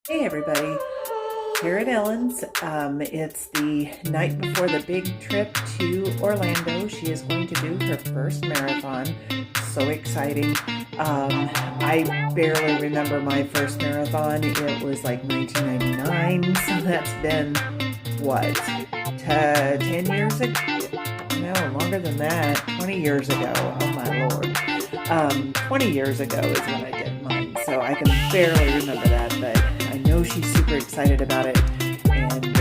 Hey everybody, here at Ellen's. It's the night before the big trip to Orlando. She is going to do her first marathon. So exciting. I barely remember my first marathon. It was like 1999, so that's been, what, 10 years ago? No, longer than that, 20 years ago. Oh my Lord. 20 years ago is when I did mine, so I can barely remember that, but I know she's super excited about it, and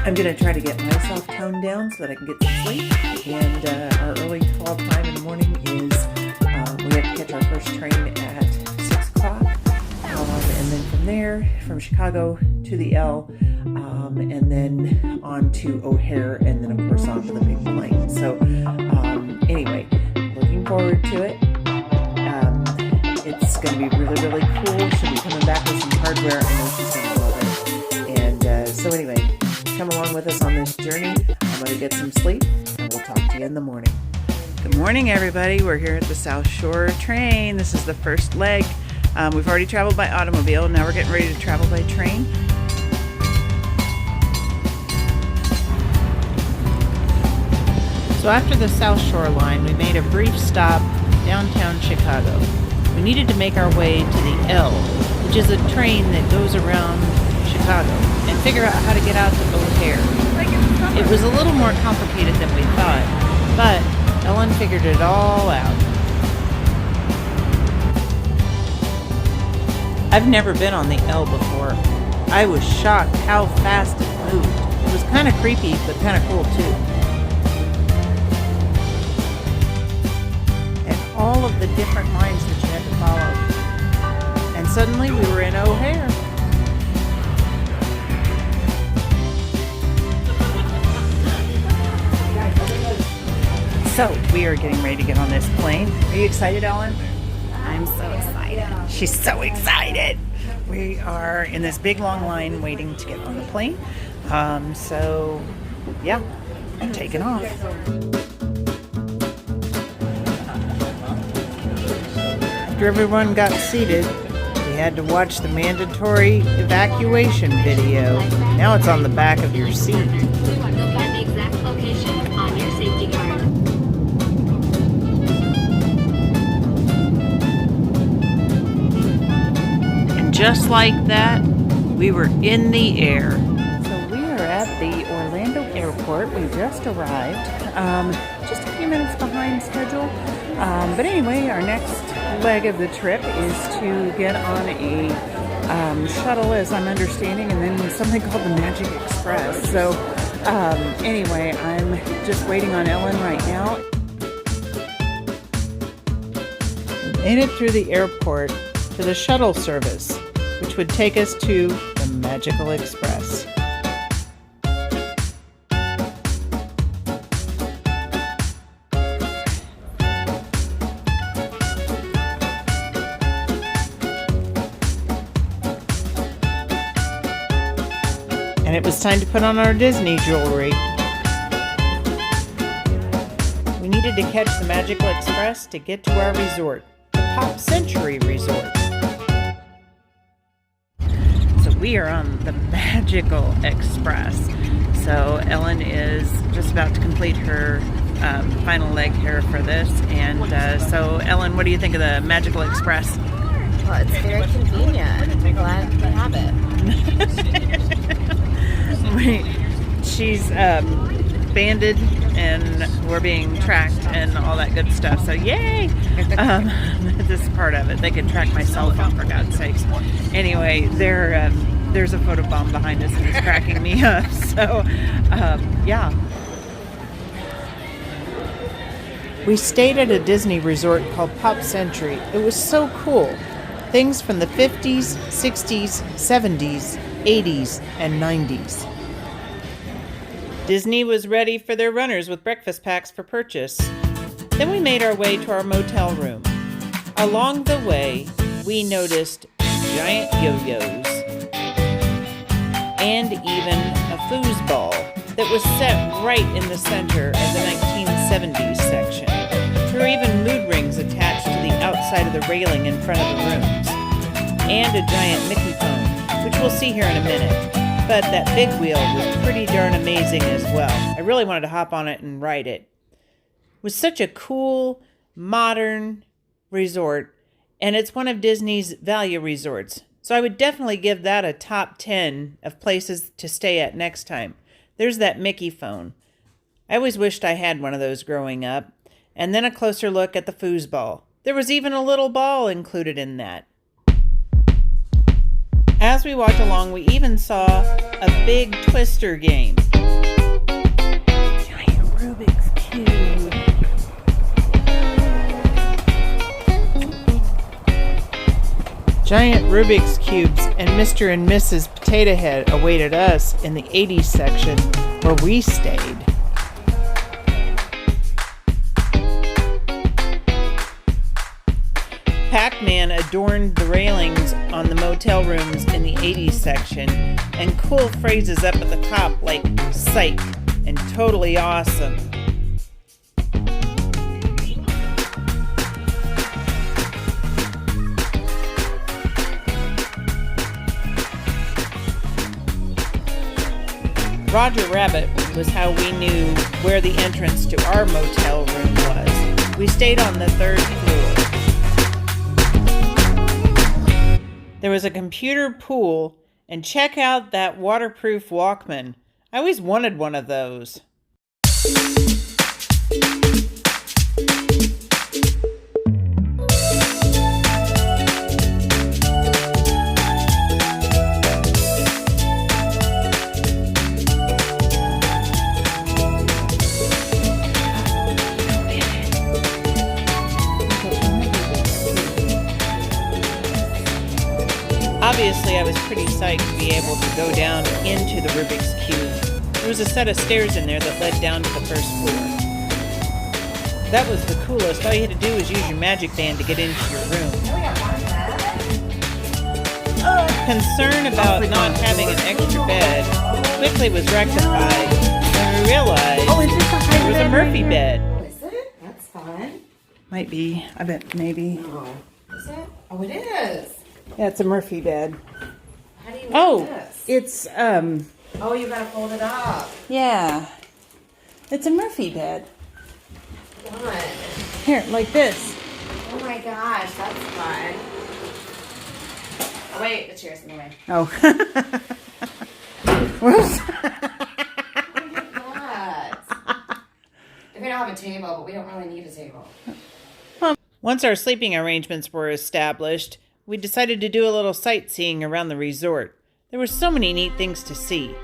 I'm going to try to get myself toned down so that I can get some sleep. And our early call time in the morning is we have to catch our first train at 6 o'clock, and then from there, from Chicago to the L, and then on to O'Hare, and then of course on to the big plane. So anyway, looking forward to it. It's going to be really, really cool. She'll be coming back with some hardware. I know she's going to love it. And so anyway, come along with us on this journey. I'm going to get some sleep, and we'll talk to you in the morning. Good morning, everybody. We're here at the South Shore train. This is the first leg. We've already traveled by automobile. Now we're getting ready to travel by train. So after the South Shore line, we made a brief stop downtown Chicago. We needed to make our way to the L, which is a train that goes around Chicago, and figure out how to get out to O'Hare. It was a little more complicated than we thought, but Ellen figured it all out. I've never been on the L before. I was shocked how fast it moved. It was kind of creepy, but kind of cool too. All of the different lines that you had to follow. And suddenly we were in O'Hare. So we are getting ready to get on this plane. Are you excited, Ellen? I'm so excited. She's so excited. We are in this big long line waiting to get on the plane. So yeah, I'm taking off. After everyone got seated, we had to watch the mandatory evacuation video. Now it's on the back of your seat. You'll find the exact location on your safety card. And just like that, we were in the air. So we are at the Orlando airport. We just arrived. Just a few minutes behind schedule. But anyway, our next leg of the trip is to get on a shuttle, as I'm understanding, and then something called the Magic Express. So anyway, I'm just waiting on Ellen right now. We made it through the airport to the shuttle service, which would take us to the Magical Express. And it was time to put on our Disney jewelry. We needed to catch the Magical Express to get to our resort, the Pop Century Resort. So we are on the Magical Express. So Ellen is just about to complete her final leg here for this. And so Ellen, what do you think of the Magical Express? Well, it's very convenient. I'm glad we have it. She's banded, and we're being tracked and all that good stuff. So yay! This is part of it. They can track my cell phone, for God's sakes. Anyway, there's a photobomb behind us and it's cracking me up. So yeah. We stayed at a Disney resort called Pop Century. It was so cool. Things from the 50s, 60s, 70s, 80s, and 90s. Disney was ready for their runners with breakfast packs for purchase. Then we made our way to our motel room. Along the way, we noticed giant yo-yos and even a foosball that was set right in the center of the 1970s section. There were even mood rings attached to the outside of the railing in front of the rooms, and a giant Mickey phone. we'll see here in a minute. But that big wheel was pretty darn amazing as well. I really wanted to hop on it and ride it. It was such a cool, modern resort, and it's one of Disney's value resorts. So I would definitely give that a top 10 of places to stay at next time. There's that Mickey phone. I always wished I had one of those growing up. And then a closer look at the foosball. There was even a little ball included in that. As we walked along, we even saw a big Twister game. Giant Rubik's Cube. Giant Rubik's Cubes and Mr. and Mrs. Potato Head awaited us in the 80s section where we stayed. Pac-Man adorned the railings on the motel rooms in the 80s section, and cool phrases up at the top like psych and totally awesome. Roger Rabbit was how we knew where the entrance to our motel room was. We stayed on the 3rd floor. There was a computer pool, and check out that waterproof Walkman. I always wanted one of those. Obviously, I was pretty psyched to be able to go down into the Rubik's Cube. There was a set of stairs in there that led down to the 1st floor. That was the coolest. All you had to do was use your magic band to get into your room. Concern about not having an extra bed quickly was rectified when we realized there was a Murphy bed. Is it? That's fun. Might be. I bet maybe. Oh. Is it? Oh, it is. Yeah, it's a Murphy bed. How do you Oh, make this? it's, Oh, you gotta fold it up. yeah. It's a Murphy bed. What? Here, like this. Oh my gosh, that's fun. Oh wait, the chair's in the way. Oh. Whoops. Look at that. We don't have a table, but we don't really need a table. Once our sleeping arrangements were established, we decided to do a little sightseeing around the resort. There were so many neat things to see.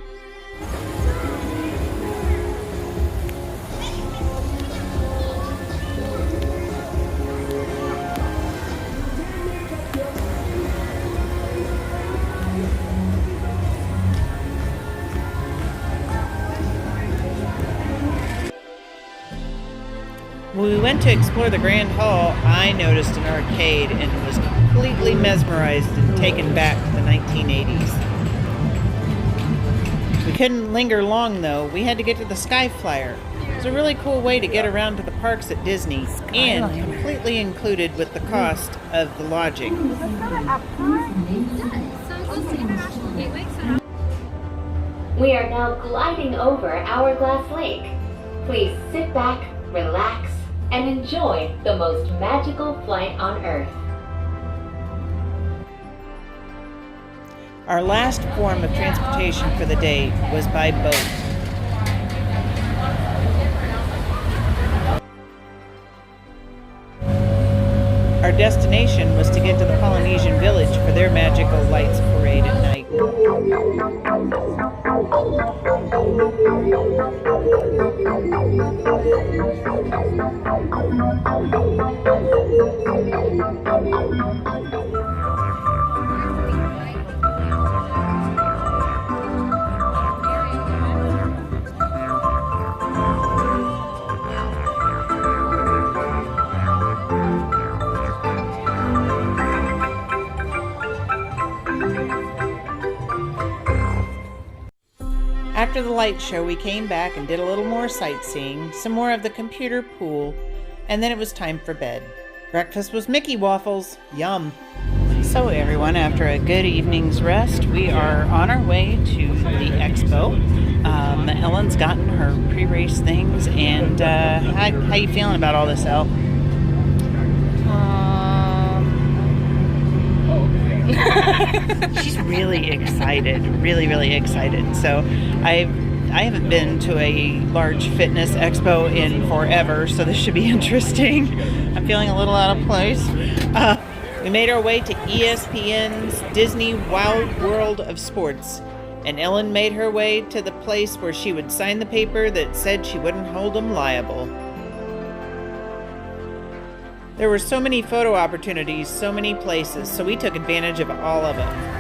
When we went to explore the Grand Hall, I noticed an arcade and was completely mesmerized and taken back to the 1980s. We couldn't linger long though. We had to get to the Sky Flyer. It's a really cool way to get around to the parks at Disney and completely included with the cost of the lodging. We are now gliding over Hourglass Lake. Please sit back, relax, and enjoy the most magical flight on Earth. Our last form of transportation for the day was by boat. Our destination was to get to the Polynesian Village for their magical lights parade at night. After the light show, we came back and did a little more sightseeing, some more of the computer pool, and then it was time for bed. Breakfast was Mickey waffles. Yum. So everyone, after a good evening's rest, we are on our way to the expo. Ellen's gotten her pre-race things, and how you feeling about all this, Elle? She's really excited, really excited. So I haven't been to a large fitness expo in forever, so this should be interesting. I'm feeling a little out of place. We made our way to ESPN's Disney Wild World of Sports, and Ellen made her way to the place where she would sign the paper that said she wouldn't hold them liable. There were so many photo opportunities, so many places, so we took advantage of all of them.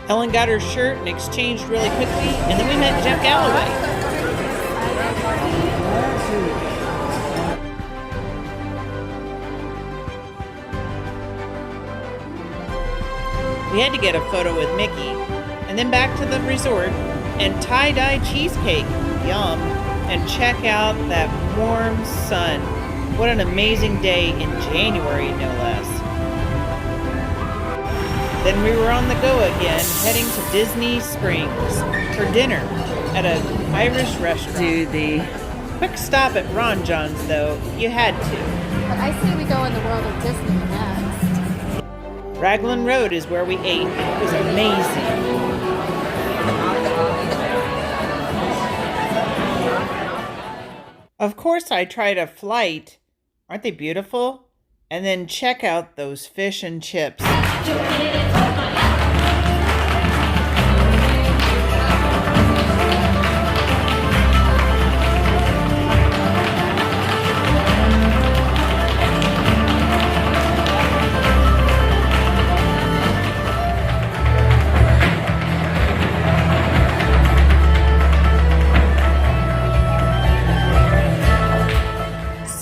Ellen got her shirt and exchanged really quickly, and then we met Jeff Galloway. We had to get a photo with Mickey, and then back to the resort and tie-dye cheesecake, yum, and check out that warm sun. What an amazing day in January, no less. Then we were on the go again, heading to Disney Springs for dinner at an Irish restaurant. Do the quick stop at Ron John's, though. You had to. But I say we go in the world of Disney next. Raglan Road is where we ate. It was amazing. Of course, I tried a flight. Aren't they beautiful? And then check out those fish and chips.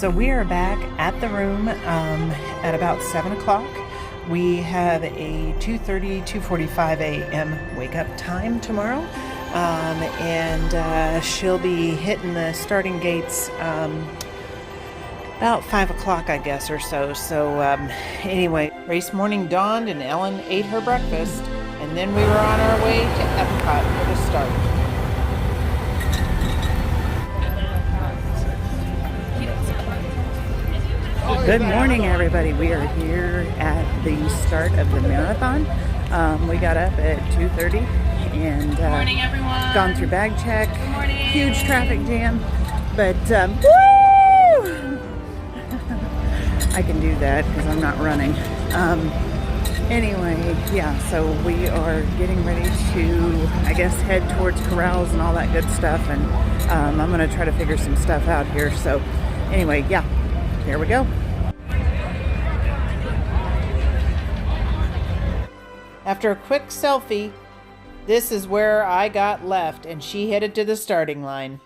So we are back at the room at about 7 o'clock. We have a 2:45 a.m. wake up time tomorrow. And she'll be hitting the starting gates about 5 o'clock, I guess, or so. So anyway, race morning dawned and Ellen ate her breakfast. And then we were on our way to Epcot for the start. Good morning, everybody. We are here at the start of the marathon. We got up at 2:30 and Morning, everyone. gone through bag check. Morning. Huge traffic jam, but woo! I can do that because I'm not running. Anyway, yeah, so we are getting ready to, I guess, head towards corrals and all that good stuff, and I'm going to try to figure some stuff out here. So anyway, yeah, here we go. After a quick selfie, this is where I got left, and she headed to the starting line.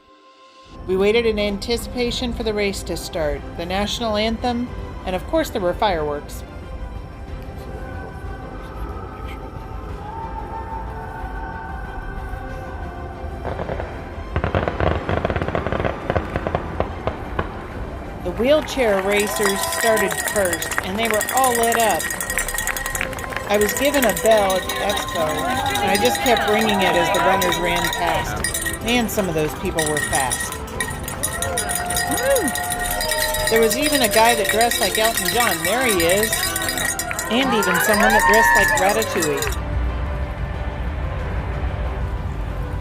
We waited in anticipation for the race to start, the national anthem, and of course there were fireworks. The wheelchair racers started first, and they were all lit up. I was given a bell at the expo, and I just kept ringing it as the runners ran past. Man, some of those people were fast. Woo! There was even a guy that dressed like Elton John. There he is. And even someone that dressed like Ratatouille.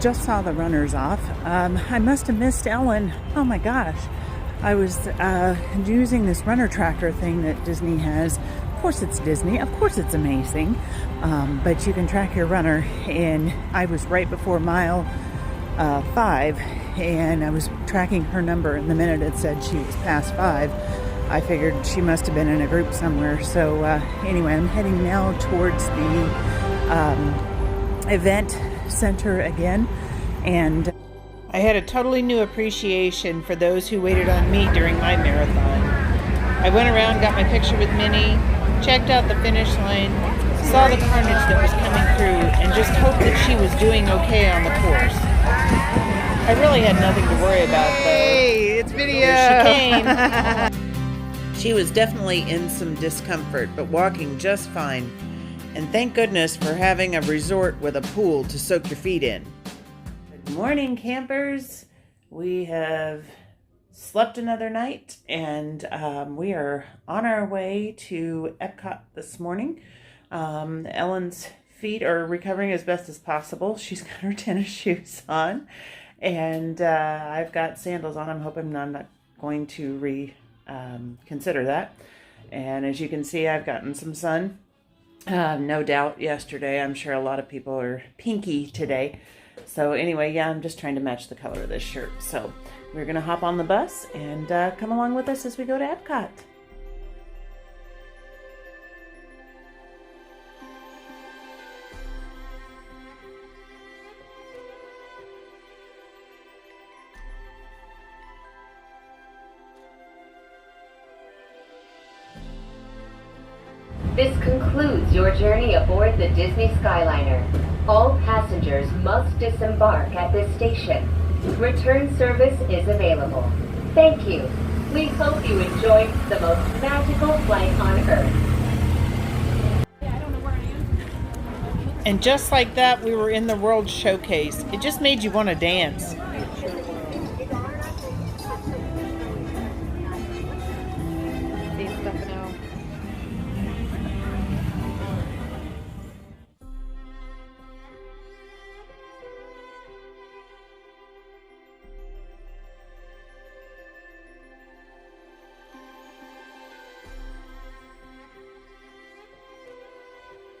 Just saw the runners off. I must have missed Ellen. Oh my gosh. I was using this runner tractor thing that Disney has. Of course it's Disney, of course it's amazing, but you can track your runner, and I was right before mile 5, and I was tracking her number, and the minute it said she was past 5, I figured she must have been in a group somewhere. So anyway, I'm heading now towards the event center again, and I had a totally new appreciation for those who waited on me during my marathon. I went around, got my picture with Minnie, checked out the finish line, saw the carnage that was coming through, and just hoped that she was doing okay on the course. I really had nothing to worry about, though. Hey, it's video! Here she came. She was definitely in some discomfort, but walking just fine. And thank goodness for having a resort with a pool to soak your feet in. Good morning, campers. We have slept another night, and we are on our way to Epcot this morning. Ellen's feet are recovering as best as possible. She's got her tennis shoes on, and I've got sandals on. I'm hoping I'm not going to reconsider that. And as you can see, I've gotten some sun. No doubt yesterday. I'm sure a lot of people are pinky today. So anyway, yeah, I'm just trying to match the color of this shirt. So we're going to hop on the bus and come along with us as we go to Epcot. This concludes your journey aboard the Disney Skyliner. All passengers must disembark at this station. Return service is available. Thank you. We hope you enjoyed the most magical flight on Earth. And just like that, we were in the World Showcase. It just made you want to dance.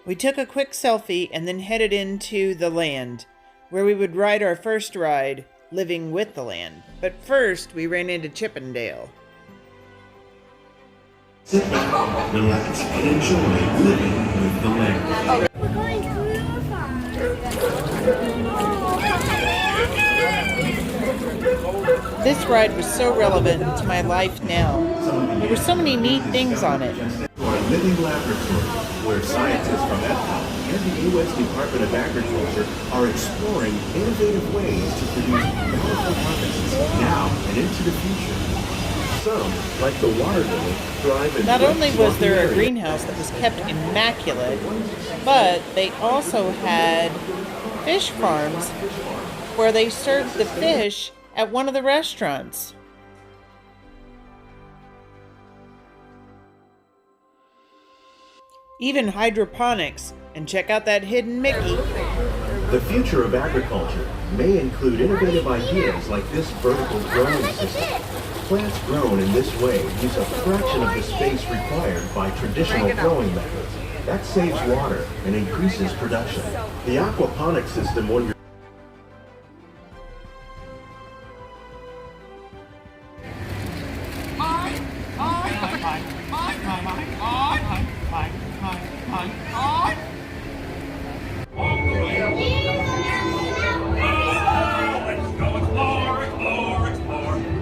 We took a quick selfie and then headed into the land, where we would ride our first ride, Living with the Land. But first, we ran into Chippendale. Sit back, relax, and enjoy living with the land. We're going to This ride was so relevant to my life now. There were so many neat things on it. Our living laboratory, where scientists from Epcot and the U.S. Department of Agriculture are exploring innovative ways to produce bountiful harvests now and into the future. Some, like the water lily, thrive in Not only was there a area. greenhouse that was kept immaculate, but they also had fish farms where they served the fish at one of the restaurants. Even hydroponics, and check out that hidden Mickey. The future of agriculture may include innovative ideas like this vertical growing system. Plants grown in this way use a fraction of the space required by traditional growing methods. That saves water and increases production. The aquaponics system will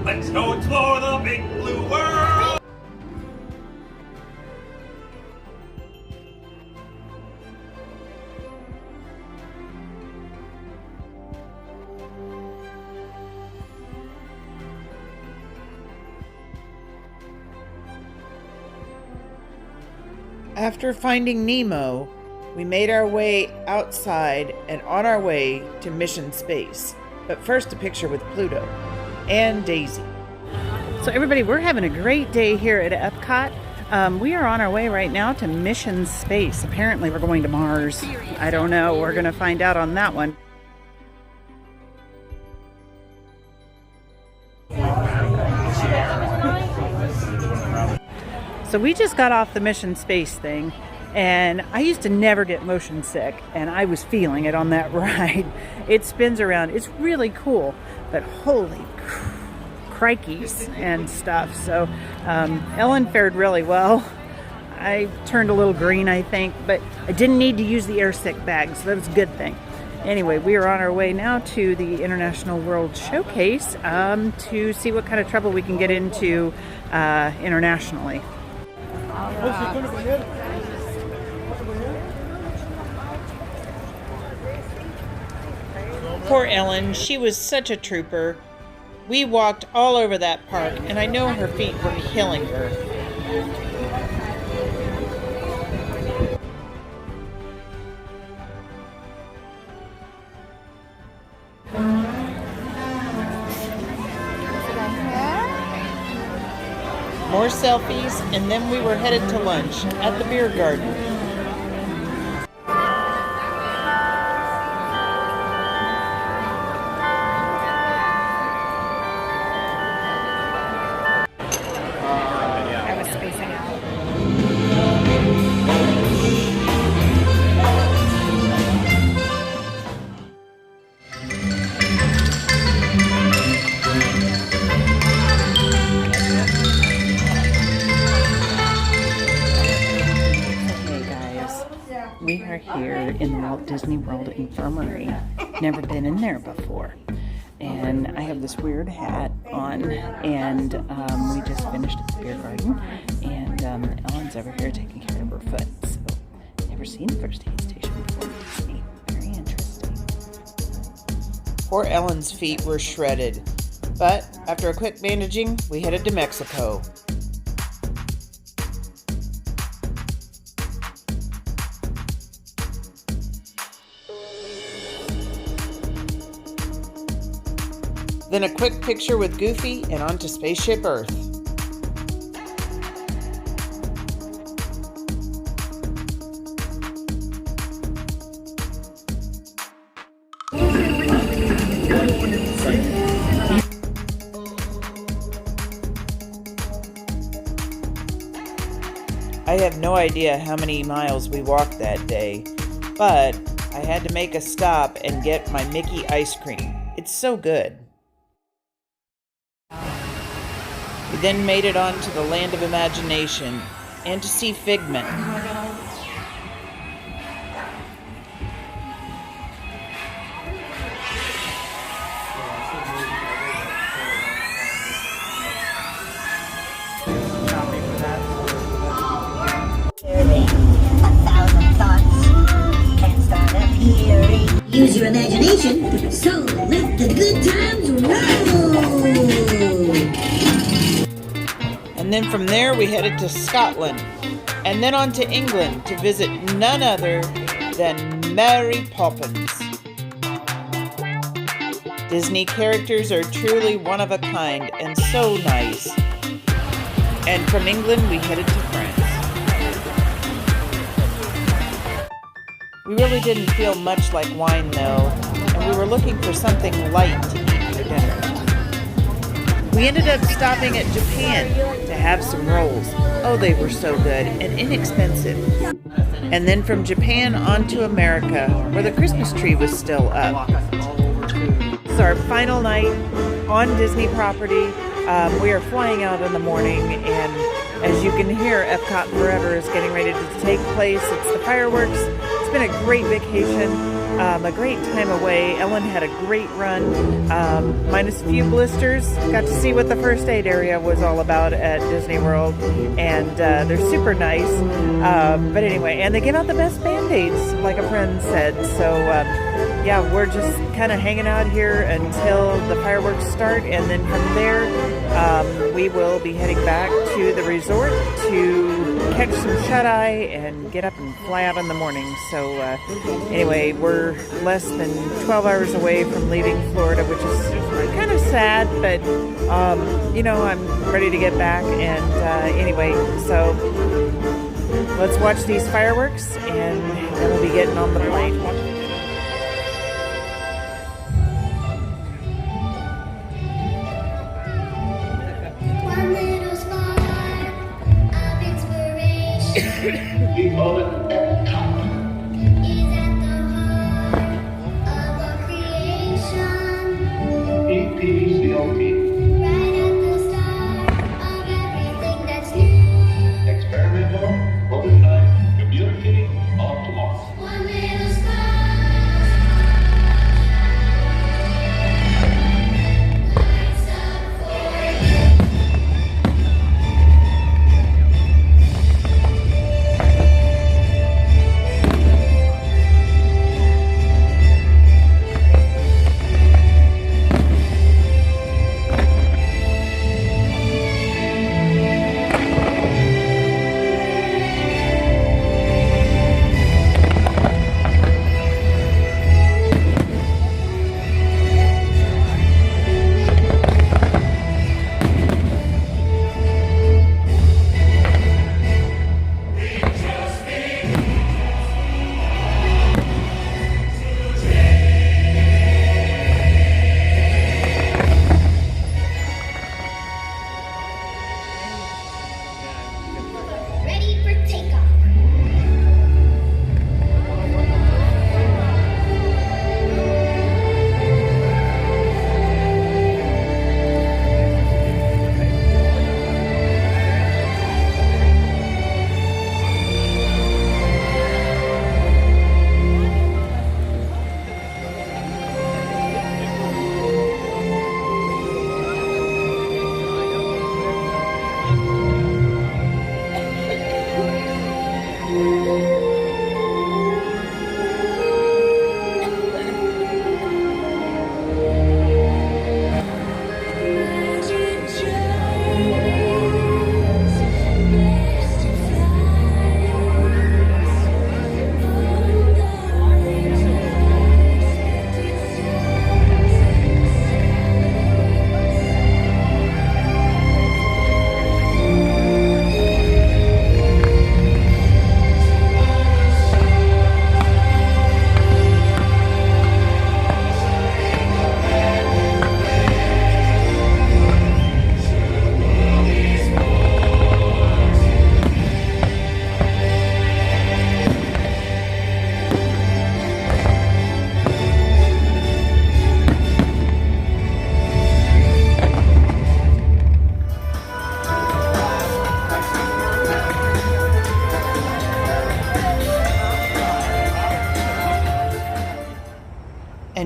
Let's go explore the big blue world! After finding Nemo, we made our way outside and on our way to Mission Space. But first, a picture with Pluto and Daisy. So everybody, we're having a great day here at Epcot. We are on our way right now to Mission Space. Apparently we're going to Mars. I don't know. We're going to find out on that one. So we just got off the Mission Space thing, and I used to never get motion sick, and I was feeling it on that ride. It spins around. It's really cool, but holy crikeys and stuff. So Ellen fared really well. I turned a little green, I think, but I didn't need to use the air sick bag, so that was a good thing. Anyway, we are on our way now to the International World Showcase to see what kind of trouble we can get into internationally. Poor Ellen, she was such a trooper. We walked all over that park, and I know her feet were killing her. More selfies, and then we were headed to lunch at the beer garden. I was spacing out. Hey guys, we are here in the Walt Disney World Infirmary. Never been in there before. And I have this weird hat on, and we just finished at the beer garden, and Ellen's over here taking care of her foot. So, never seen the first aid station before in Disney. Very interesting. Poor Ellen's feet were shredded, but after a quick bandaging, we headed to Mexico. Then a quick picture with Goofy and onto Spaceship Earth. I have no idea how many miles we walked that day, but I had to make a stop and get my Mickey ice cream. It's so good. We then made it on to the Land of Imagination and to see Figment. Use your imagination, so let the good times roll! And then from there we headed to Scotland, and then on to England to visit none other than Mary Poppins. Disney characters are truly one of a kind and so nice. And from England we headed to France. We really didn't feel much like wine though, and we were looking for something light to eat for dinner. We ended up stopping at Japan to have some rolls. Oh, they were so good and inexpensive. And then from Japan on to America, where the Christmas tree was still up. It's our final night on Disney property. We are flying out in the morning, and as you can hear, Epcot Forever is getting ready to take place. It's the fireworks. It's been a great vacation, a great time away. Ellen had a great run, minus a few blisters. Got to see what the first aid area was all about at Disney World, and they're super nice. But anyway, and they give out the best Band-Aids, like a friend said. So yeah, we're just kind of hanging out here until the fireworks start, and then from there we will be heading back to the resort to catch some shut-eye and get up and fly out in the morning. So anyway, we're less than 12 hours away from leaving Florida, which is kind of sad, but you know, I'm ready to get back. And anyway, so let's watch these fireworks, and then we'll be getting on the plane. We call it top. Is at the heart of our creation. EPCLT. Right at the start of everything that's new. Experimental, prototype, communicating, optimal. One little star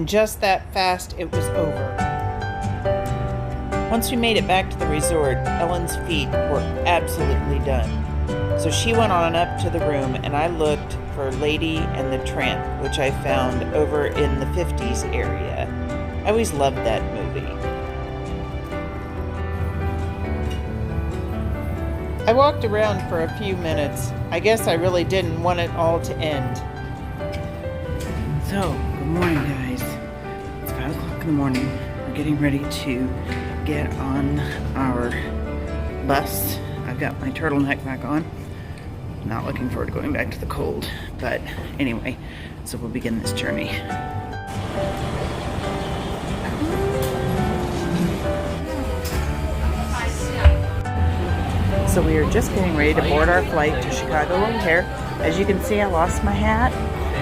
And just that fast, it was over. Once we made it back to the resort, Ellen's feet were absolutely done. So she went on up to the room, and I looked for Lady and the Tramp, which I found over in the 50s area. I always loved that movie. I walked around for a few minutes. I guess I really didn't want it all to end. So, good morning, guys. It's 5 o'clock in the morning. We're getting ready to get on our bus. I've got my turtleneck back on. Not looking forward to going back to the cold. But anyway, so we'll begin this journey. So we are just getting ready to board our flight to Chicago O'Hare. As you can see, I lost my hat.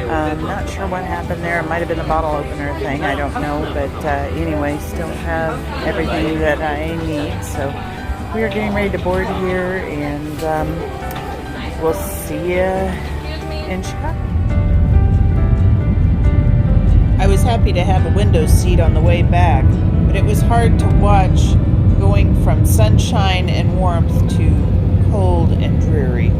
Not sure what happened there. It might have been a bottle opener thing. I don't know. But anyway, still have everything that I need. So we are getting ready to board here, and we'll see you in Chicago. I was happy to have a window seat on the way back, but it was hard to watch going from sunshine and warmth to cold and dreary.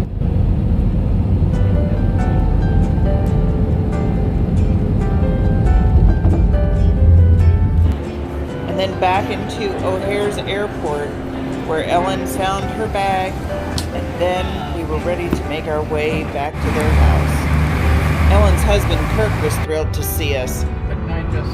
And then back into O'Hare's airport, where Ellen found her bag, and then we were ready to make our way back to their house. Ellen's husband Kirk was thrilled to see us. Couldn't I just